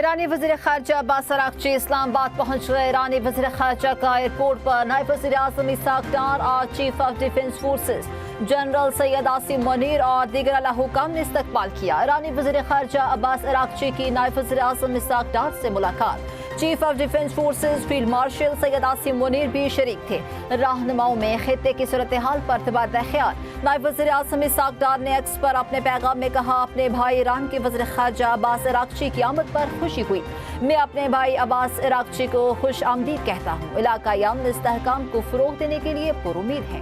ایرانی وزیر خارجہ عباس اراغچی اسلام آباد پہنچ گئے۔ ایرانی وزیر خارجہ کا ایئرپورٹ پر نائب وزیر اعظم اسحاق ڈار اور chief of defence forces general Syed Asim Munir اور دیگر اعلیٰ حکام نے استقبال کیا۔ ایرانی وزیر خارجہ عباس اراغچی کی نائب وزیر اعظم اسحاق ڈار سے ملاقات۔ Chief of defence forces field marshal Syed Asim Munir بھی شریک تھے۔ رہنماؤں میں خطے کی صورتحال پر تبادلہ خیال۔ نائب وزیر اعظم اسحاق ڈار نے ایکس پر اپنے پیغام میں کہا، اپنے بھائی ایران کے وزیر خارجہ عباس اراغچی کی آمد پر خوشی ہوئی۔ میں اپنے بھائی عباس اراغچی کو خوش آمدید کہتا ہوں۔ علاقائی امن استحکام کو فروغ دینے کے لیے پر امید ہے۔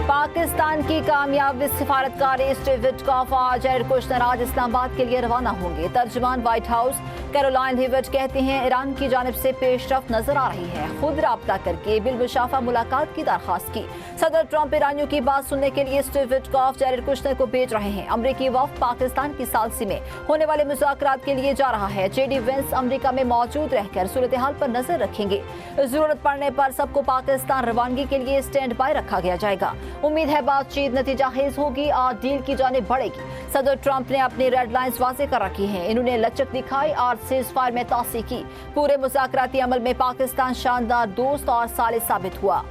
پاکستان کی کامیاب سفارتکار اسٹیو وٹکاف اور جیرڈ کشنر آج اسلام آباد کے لیے روانہ ہوں گے۔ ترجمان وائٹ ہاؤس کیرولائن ہیوٹ کہتے ہیں، ایران کی جانب سے پیش رفت نظر آ رہی ہے۔ خود رابطہ کر کے بالمشافہ ملاقات کی درخواست کی۔ صدر ٹرمپ ایرانیوں کی بات سننے کے لیے اسٹیو وٹکاف جیرڈ کشنر کو بھیج رہے ہیں۔ امریکی وفد پاکستان کی ثالثی میں ہونے والے مذاکرات کے لیے جا رہا ہے۔ جے ڈی وینس امریکہ میں موجود رہ کر صورتحال پر نظر رکھیں گے۔ ضرورت پڑنے پر سب کو پاکستان روانگی کے لیے اسٹینڈ بائی رکھا گیا جائے گا۔ امید ہے بات چیت نتیجہ خیز ہوگی اور ڈیل کی جانب بڑھے گی۔ صدر ٹرمپ نے اپنی ریڈ لائنز واضح کر رکھی ہیں۔ انہوں نے لچک دکھائی اور سیز فائر میں توسیع کی۔ پورے مذاکراتی عمل میں پاکستان شاندار دوست اور ثالث ثابت ہوا۔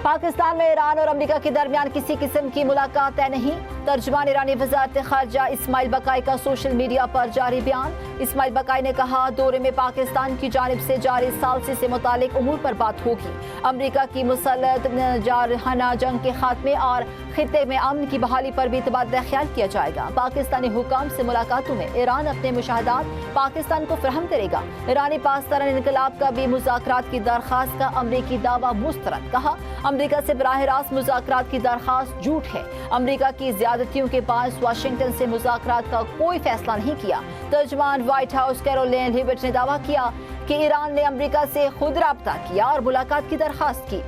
پاکستان میں ایران اور امریکہ کے درمیان کسی قسم کی ملاقات طے نہیں۔ ترجمان ایرانی وزارت خارجہ اسماعیل بقائی کا سوشل میڈیا پر جاری بیان۔ اسماعیل بقائی نے کہا، دورے میں پاکستان کی جانب سے جاری ثالثی سے متعلق امور پر بات ہوگی۔ امریکہ کی مسلط جارحانہ جنگ کے خاتمے اور خطے میں امن کی بحالی پر بھی تبادلہ خیال کیا جائے گا۔ پاکستانی حکام سے ملاقاتوں میں ایران اپنے مشاہدات پاکستان کو فراہم کرے گا۔ ایرانی پاسداران انقلاب کا بھی مذاکرات کی درخواست کا امریکی دعویٰ مسترد۔ کہا، امریکہ سے براہ راست مذاکرات کی درخواست جھوٹ ہے۔ امریکہ کی زیادتیوں کے باعث واشنگٹن سے مذاکرات کا کوئی فیصلہ نہیں کیا۔ ترجمان وائٹ ہاؤس کیرولائن ہیوٹ نے دعویٰ کیا کہ ایران نے امریکہ سے خود رابطہ کیا اور ملاقات کی درخواست کی۔